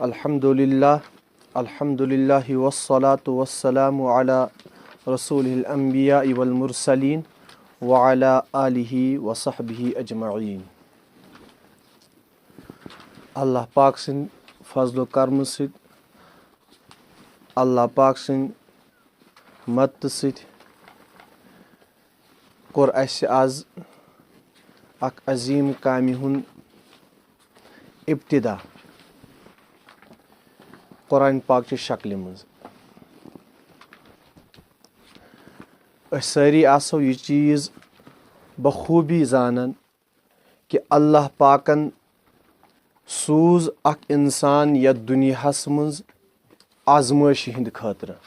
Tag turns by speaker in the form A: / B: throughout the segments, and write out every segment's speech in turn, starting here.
A: Alhamdulillah wassalatu wassalamu ala rasulil anbiya wal mursalin wa ala alihi wa sahbihi ajma'in. Allah Pak sin fazl karm sit, Allah Pak sin mat sit kor asy az ak azim kami hun ibtida قرآن پاک چہِ شکلہِ منٛز أسۍ سٲری آسو یہِ چیٖز بخوٗبی زانان کہِ اللہ پاکن سوٗز اکھ اِنسان یتھ دُنیاہس منٛز آزمٲیشہِ ہِنٛدِ خٲطرٕ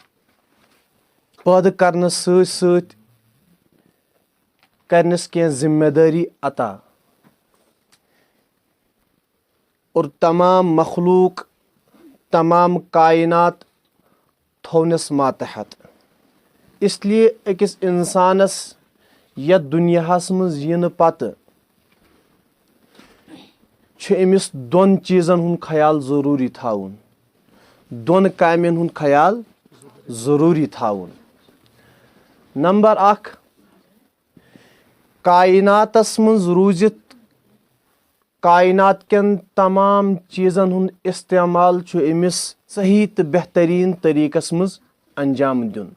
A: پٲدٕ کرنس سۭتۍ سۭتۍ کرنس کینٛہہ ذمہٕ دٲری عطا اور تمام مخلوق تمام کائنات تھونس ماتحت اسلیے أکِس اِنسانس یتھ دُنیاہس منٛز یِنہٕ پتہٕ چھُ أمِس دۄن چیٖزن ہُنٛد خیال ضروٗری تھاوُن دۄن کامٮ۪ن ہُنٛد خیال ضروٗری تھاوُن نمبر اکھ کائناتس منٛز روٗزِتھ کائنات کٮ۪ن تمام چیٖزن ہُنٛد استعمال چھُ أمِس صحیح تہٕ بہتریٖن طٔریٖقس منٛز انجام دیُن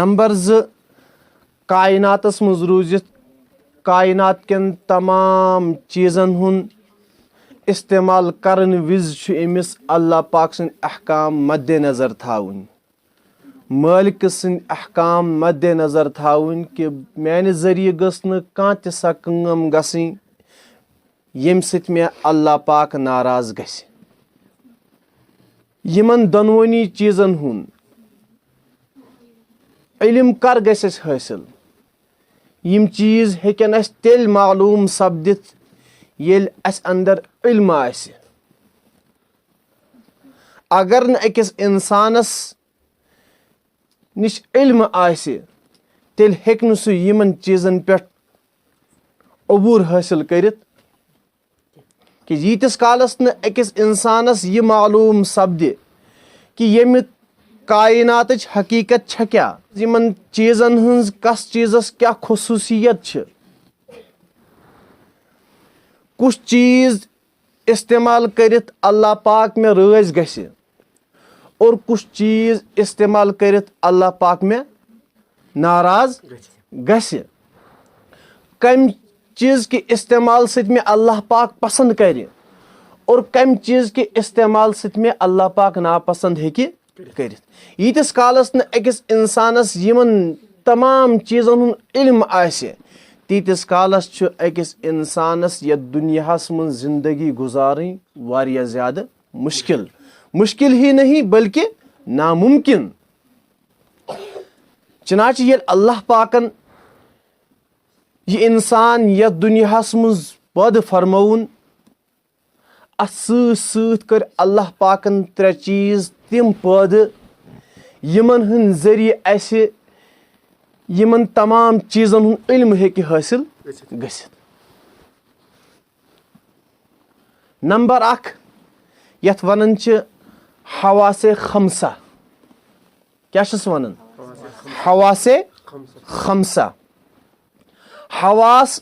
A: نمبر زٕ کائناتس منٛز روٗزِتھ کائنات کٮ۪ن تمام چیٖزن ہُنٛد استعمال کرن وِزِ چھُ أمِس اللہ پاک سٕنٛدۍ احکام مدِ نظر تھاوٕنۍ مٲلکہٕ سٕنٛدۍ احکام مدِ نظر تھاوٕنۍ کہِ میانہِ ذٔریعہٕ گٔژھ نہٕ کانٛہہ تہِ سۄ کٲم گژھٕنۍ ییٚمہِ سۭتۍ مےٚ اللہ پاک ناراض گژھِ یِمن دۄنوٕنی چیٖزن ہُنٛد علم کر گژھِ اَسہِ حٲصِل یِم چیٖز ہیٚکن اَسہِ تیٚلہِ معلوٗم سپدِتھ ییٚلہِ اَسہِ انٛدر علم آسہِ اگر نہٕ أکِس اِنسانس نِش علم آسہِ تیٚلہِ ہیٚکہِ نہٕ سُہ یِمن چیٖزن پٮ۪ٹھ عبوٗر حٲصِل کٔرِتھ کہِ ییٖتِس کالس نہٕ أکِس اِنسانس یہِ معلوٗم سپدِ کہِ ییٚمہِ کائناتٕچ حقیٖقت چھےٚ کیٛاہ یِمن چیٖزن ہٕنٛز کس چیٖزس کیٛاہ خصوٗصیت چھِ کُس چیٖز استعمال کٔرِتھ اللہ پاک مےٚ رٲضۍ گژھِ اور کُس چیٖز استعمال کٔرِتھ اللہ پاک مےٚ ناراض گژھِ کمہِ چیٖز کہِ استعمال سۭتۍ مےٚ اللہ پاک پسنٛد کرِ اور کمہِ چیٖز کہِ استعمال سۭتۍ مےٚ اللہ پاک ناپسنٛد ہیٚکہِ کٔرِتھ ییٖتِس کالس نہٕ أکِس اِنسانس یِمن تمام چیٖزن ہُنٛد علم آسہِ تیٖتِس کالس چھُ أکِس اِنسانس یتھ دُنیاہس منٛز زندگی گُزارٕنۍ واریاہ زیادٕ مُشکِل ہی نہیں بلکہِ نامُمکِن چنانچہِ ییٚلہِ اللہ پاکن یہِ انسان یتھ دُنیاہس منٛز پٲدٕ فرمووُن اتھ سۭتۍ سۭتۍ کٔرۍ اللہ پاکن ترٛےٚ چیٖز تِم پٲدٕ یِمن ہٕنٛدۍ ذٔریعہٕ اسہِ یِمن تمام چیٖزن ہُنٛد علم ہیٚکہِ حٲصِل گٔژھِتھ نمبر اکھ یتھ ونان چھِ حواسے خمسہ کیٛاہ چھِس ونان حواسے خمسہ حواس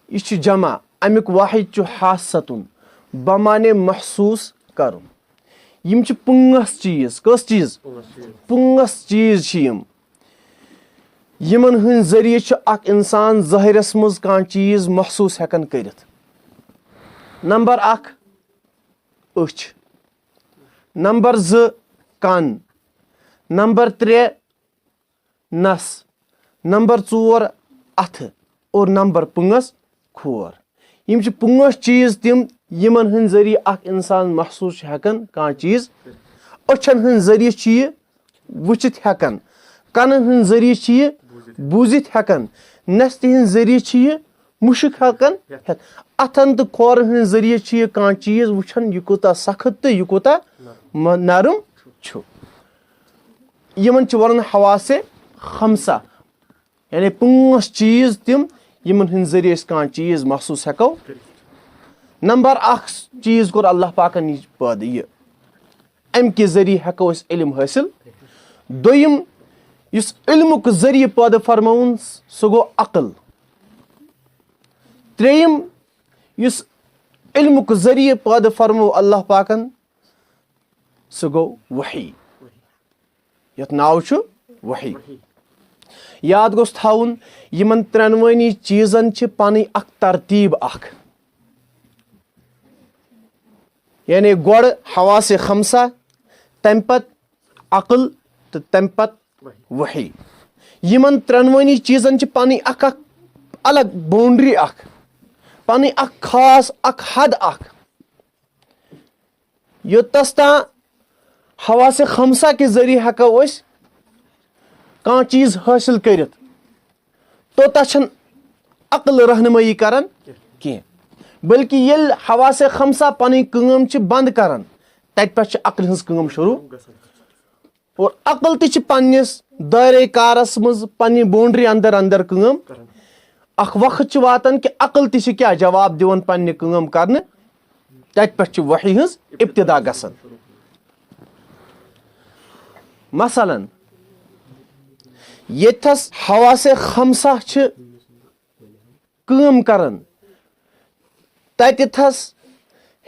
A: یہِ چھُ جمع امیُک واحد چھُ حاستُن بمانے محسوٗس کرُن یِم چھِ پانٛژھ چیٖز کٔژ چیٖز پانٛژھ چیٖز چھِ یِم یِمن ہٕنٛدۍ ذٔریعہٕ چھُ اکھ انسان ظٲہرس منٛز کانٛہہ چیٖز محسوٗس ہٮ۪کان کٔرِتھ نمبر اکھ أچھ نمبر زٕ کن نمبر ترٛےٚ نس نمبر ژور اتھٕ اور نمبر پانٛژھ کھور یِم چھِ پانٛژھ چیٖز تِم یِمن ہٕنٛدۍ ذٔریعہٕ اکھ انسان محسوٗس چھُ ہٮ۪کان کانٛہہ چیٖز أچھن ہٕنٛدۍ ذٔریعہٕ چھُ یہِ وٕچھِتھ ہٮ۪کان کنن ہٕنٛدۍ ذٔریعہٕ چھِ یہِ بوٗزِتھ ہٮ۪کان نستہِ ہٕنٛدۍ ذٔریعہٕ چھِ یہِ مُشُک ہٮ۪کان اتھن تہٕ کھورن ہٕنٛدۍ ذٔریعہٕ چھِ یہِ کانٛہہ چیٖز وٕچھان یہِ کوٗتاہ سخت تہٕ یہِ کوٗتاہ نرم چھُ یِمن چھِ ونان حواسے خمسہ یعنی پانٛژھ چیٖز تِم یِمن ہٕنٛدۍ ذٔریعہٕ أسۍ کانٛہہ چیٖز محسوٗس ہٮ۪کو نمبر اکھ چیٖز کوٚر اللہ پاکن یہِ پٲدٕ یہِ اَمہِ کہِ ذٔریعہٕ ہٮ۪کو أسۍ علم حٲصِل دوٚیِم یُس علمُک ذٔریعہٕ پٲدٕ فرماوُن سُہ گوٚو عقل ترٛیٚیِم یُس علمُک ذٔریعہٕ پٲدٕ فرموو اللہ پاکن سُہ گوٚو وحی یتھ ناو چھُ وحی یاد گوٚژھ تھاوُن یِمن ترٛٮ۪نوٲنی چیٖزن چھِ پنٕنۍ اکھ ترتیٖب اکھ یعنی گۄڈٕ حواسے خمسہ تمہِ پتہٕ عقل تہٕ تمہِ پتہٕ وحی یِمن ترٛٮ۪نوٲنی چیٖزن چھِ پنٕنۍ اکھ اکھ الگ باونڈری اکھ پنٕنۍ اکھ خاص اکھ حد اکھ یوٚتس تام حواسے خمسہ کہِ ذٔریعہٕ ہٮ۪کو أسۍ کانٛہہ چیٖز حٲصِل کٔرِتھ توٚتتھ چھنہٕ عقل رہنمٲیی کران کینٛہہ بٔلکہِ ییٚلہِ حواسے خمسہ پنٕنۍ کٲم چھِ بنٛد کران تتہِ پٮ۪ٹھ چھِ عقلہِ ہٕنٛز کٲم شروٗع اور عقل تہِ چھِ پننِس دایرے کارس منٛز پننہِ باونڈری انٛدر انٛدر کٲم اکھ وقت چھُ واتان کہِ عقل تہِ چھِ کیٛاہ جواب دِوان پننہِ کٲم کرنہٕ تتہِ پٮ۪ٹھ چھِ وحی ہٕنٛز ابتدا گژھان مثلاً ییٚتھس حواسے خمسہ چھِ کٲم کران تتیتھس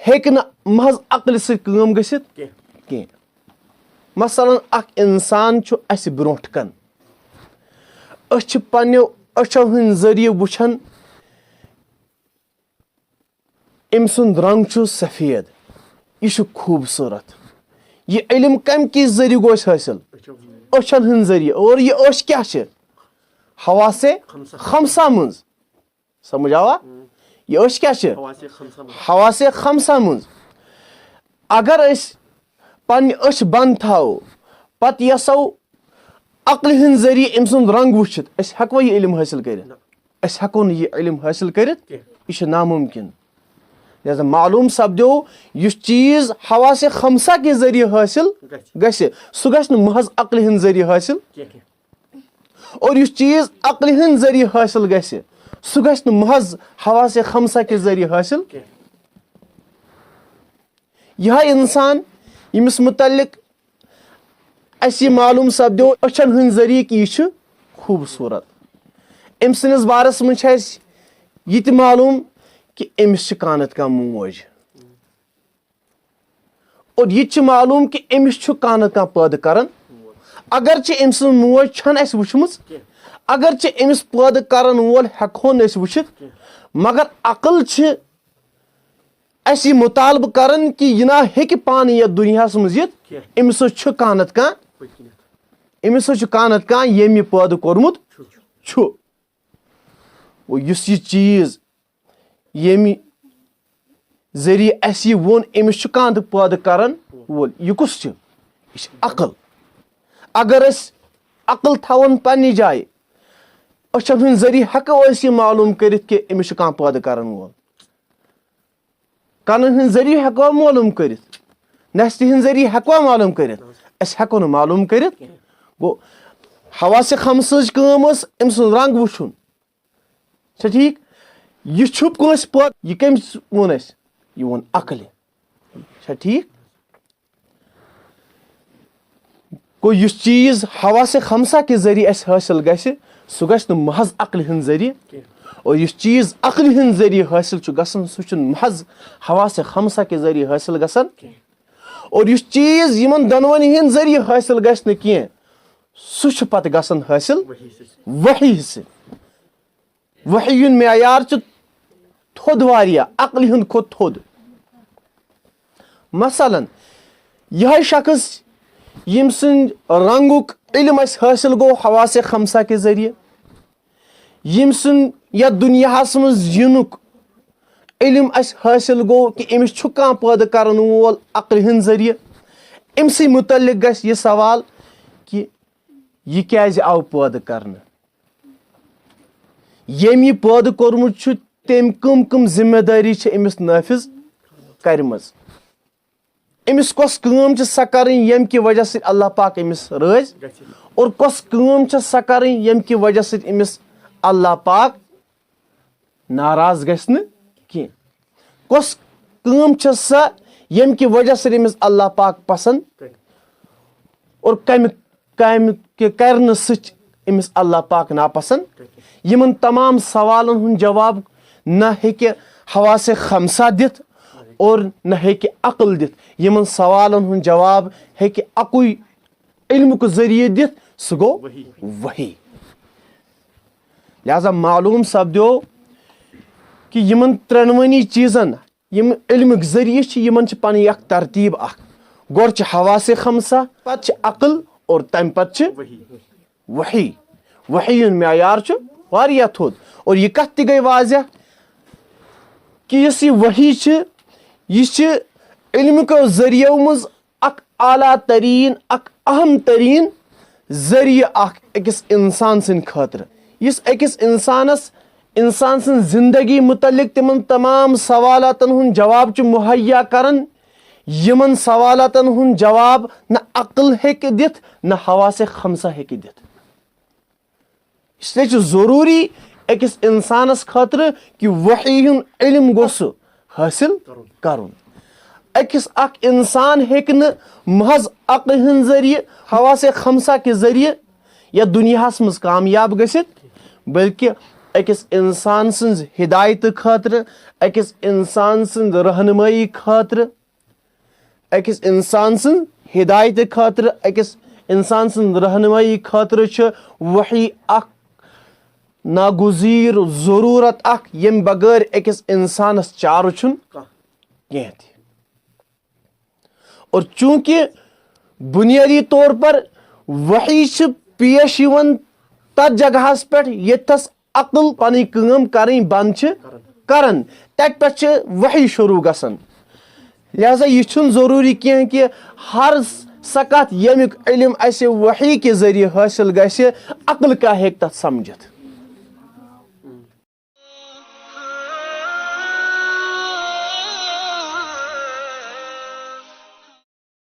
A: ہیٚکہِ نہٕ محض عقلہِ سۭتۍ کٲم گٔژھِتھ کینٛہہ مثلاً اکھ انسان چھُ اسہِ برونٛٹھ کن أسۍ چھِ پننیو أچھو ہٕنٛدۍ ذٔریعہٕ وٕچھان أمۍ سُنٛد رنٛگ چھُ سفید یہِ چھُ خوٗبصوٗرت یہِ علم کمہِ کہِ ذٔریعہٕ گوٚو اسہِ حٲصِل أچھن ہٕنٛدۍ ذٔریعہٕ اور یہِ أچھ کیٛاہ چھِ حواسے خمسہ منٛز سمجھ آوا یہِ أچھ کیٛاہ چھِ حواسے خمسہ منٛز اگر أسۍ پننہِ أچھ بنٛد تھاوو پتہٕ یژھو عقلہِ ہٕنٛدۍ ذٔریعہٕ أمۍ سُنٛد رنٛگ وٕچھِتھ أسۍ ہٮ۪کوا یہِ علم حٲصِل کٔرِتھ أسۍ ہٮ۪کو نہٕ یہِ علم حٲصِل کٔرِتھ یہِ چھُ نامُمکِن لہذا معلوٗم سپدیو یُس چیٖز حواسے خمسہ کہِ ذٔریعہٕ حٲصِل گژھِ سُہ گژھِ نہٕ محض عقلہِ ہٕنٛدۍ ذٔریعہٕ حٲصِل اور یُس چیٖز عقلہِ ہٕنٛدۍ ذٔریعہٕ حٲصِل گژھِ سُہ گژھِ نہٕ محض حواسے خمسہ کہِ ذٔریعہٕ حٲصِل یِہے انسان ییٚمِس متعلق اسہِ یہِ معلوٗم سپدیو أچھن ہٕنٛدۍ ذٔریعہٕ کہِ یہِ چھُ خوٗبصوٗرت أمۍ سٕنٛدِس بارس منٛز چھِ اسہِ یہِ تہِ معلوٗم کہِ أمِس چھِ کانٛہہ نتہٕ کانٛہہ موج اور یہِ تہِ چھُ معلوٗم کہِ أمِس چھُ کانٛہہ نتہٕ کانٛہہ پٲدٕ کران اگرچہِ أمۍ سٕنٛز موج چھنہٕ اسہِ وٕچھمٕژ اگرچہِ أمِس پٲدٕ کرن وول ہٮ۪کہٕ ہون أسۍ وٕچھِتھ مگر عقل چھِ اسہِ یہِ مُطالبہٕ کران کہِ یہِ نہ ہیٚکہِ پانہٕ یتھ دُنیاہس منٛز یِتھ أمِس سۭتۍ چھُ کانٛہہ نتہٕ کانٛہہ ییٚمۍ یہِ پٲدٕ کوٚرمُت چھُ اور یُس یہِ چیٖز ییٚمہِ ذٔریعہٕ اسہِ یہِ ووٚن أمِس چھُ کانٛہہ تہِ پٲدٕ کران وول یہِ کُس چھُ یہِ چھِ عقل اگر أسۍ عقل تھاوون پننہِ جایہِ أچھن ہٕنٛدۍ ذٔریعہٕ ہٮ۪کو أسۍ یہِ معلوٗم کٔرِتھ کہِ أمِس چھُ کانٛہہ پٲدٕ کرن وول کنن ہٕنٛدۍ ذٔریعہٕ ہٮ۪کوا معلوٗم کٔرِتھ نستہِ ہٕنٛدۍ ذٔریعہٕ ہٮ۪کوا معلوٗم کٔرِتھ أسۍ ہٮ۪کو نہٕ معلوٗم کٔرِتھ گوٚو حواسے خمسٕچ کٲم ٲس أمۍ سُنٛد رنٛگ وٕچھُن چھا ٹھیٖک یہِ چھُپ کٲنٛسہِ پٲدٕ یہِ کٔمِس ووٚن اسہِ یہِ ووٚن عقلہِ چھا ٹھیٖک گوٚو یُس چیٖز حواسے خمسہ کہِ ذٔریعہٕ اسہِ حٲصِل گژھِ سُہ گژھِ نہٕ محض عقلہِ ہٕنٛدۍ ذٔریعہٕ اور یُس چیٖز عقلہِ ہٕنٛدۍ ذٔریعہٕ حٲصِل چھُ گژھان سُہ چھُنہٕ محض حواسے خمسہ کہِ ذٔریعہٕ حٲصِل گژھان اور یُس چیٖز یِمن دۄنوٕنی ہٕنٛدۍ ذٔریعہٕ حٲصِل گژھِ نہٕ کینٛہہ سُہ چھُ پتہٕ گژھان حٲصِل وحی سۭتۍ وحی ہُنٛد معیار چھُ تھوٚد واریاہ عقلہِ ہُنٛد کھۄتہٕ تھوٚد مثلاً یِہے شخص ییٚمۍ سٕنٛدۍ رنٛگُک علم اسہِ حٲصِل گوٚو حواسے خمسہ کہِ ذٔریعہٕ ییٚمۍ سُنٛد یتھ دُنیاہس منٛز یِنُک علم اسہِ حٲصِل گوٚو کہِ أمِس چھُ کانٛہہ پٲدٕ کرن وول عقلہِ ہٕنٛدۍ ذٔریعہٕ أمۍ سٕے مُتعلق گژھِ یہِ سوال کہِ یہِ کیازِ آو پٲدٕ کرنہٕ ییٚمۍ یہِ پٲدٕ کوٚرمُت چھُ تٔمۍ کٕم ذمہٕ دٲری چھِ أمِس نٲفِظ کرِمٕژ أمِس کۄس کٲم چھِ سۄ کرٕنۍ ییٚمہِ کہِ وجہ سۭتۍ اللہ پاک أمِس رٲضۍ اور کۄس کٲم چھِ سۄ کرٕنۍ ییٚمہِ کہِ وجہ سۭتۍ أمِس اللہ پاک ناراض گژھِ نہٕ کینٛہہ کۄس کٲم چھِ سۄ ییٚمہِ کہِ وجہ سۭتۍ أمِس اللہ پاک پسنٛد اور کامہِ کرنہٕ سۭتۍ أمِس اللہ پاک ناپسنٛد یِمن تمام سوالن ہُنٛد جواب نہ ہیٚکہِ حواسے خمسہ دِتھ اور نہ ہیٚکہِ عقل دِتھ یِمن سوالن ہُنٛد جواب ہیٚکہِ اکُے علمُک ذٔریعہٕ دِتھ سُہ گوٚو وحی لہذا معلوم سپدیو کہ یِمن ترٛٮ۪نوٕنی چیٖزن یِم علمٕکۍ ذٔریعہٕ چھِ یِمن چھِ پنٕنۍ اکھ ترتیٖب اکھ گۄڈٕ چھِ حواسے خمسہ پتہٕ چھِ عقل اور تمہِ پتہٕ چھِ وحی وحی ہُنٛد معیار چھُ واریاہ تھوٚد اور یہِ کتھ تہِ گٔے واضح کہ یُس یہِ وحی چھِ یہِ چھِ علمٕکیو ذٔریعو منٛز اکھ اعلیٰ تریٖن اکھ اہم تریٖن ذٔریعہٕ اکھ أکِس انسان سٕنٛدِ خٲطرٕ یُس أکِس انسان سٕنٛز زندگی متعلق تِمن تمام سوالاتن ہُنٛد جواب چھُ مہیا کران یِمن سوالاتن ہُنٛد جواب نہ عقل ہیٚکہِ دِتھ نہ حواسے خمسہ ہیٚکہِ دِتھ اسلیے چھُ ضروٗری أکِس انسانس خٲطرٕ کہِ وحی ہُنٛد علم گوٚژھ سُہ حٲصِل کرُن أکِس اکھ انسان ہیٚکہِ نہٕ محض عقلہِ ہٕنٛدِ ذٔریعہٕ حواسے خمسہ کہِ ذٔریعہٕ یتھ دُنیاہس منٛز کامیاب گٔژھِتھ بلکہِ أکِس انسان سٕنٛز ہدایتہٕ خٲطرٕ أکِس انسان سٕنٛز رہنمٲیی خٲطرٕ أکِس انسان سٕنٛز ہدایتہٕ خٲطرٕ أکِس انسان سٕنٛز رہنمٲیی خٲطرٕ چھُ وحی اکھ ناگُزیٖر ضروٗرت اکھ ییٚمہِ بغٲر أکِس انسانس چارٕ چھُنہٕ کینٛہہ تہِ اور چوٗنٛکہِ بُنیٲدی طور پر وحی چھِ پیش یِوان تتھ جگہس پٮ۪ٹھ ییٚتھس عقل پنٕنۍ کٲم کرٕنۍ بنٛد چھِ کران تتہِ پٮ۪ٹھ چھِ وحی شروٗع گژھان لہذا یہِ چھُنہٕ ضروٗری کینٛہہ کہِ ہر سۄ کتھ ییٚمیُک علم اسہِ وحی کہِ ذٔریعہٕ حٲصِل گژھِ عقل کیاہ ہیٚکہِ تتھ سمجھِتھ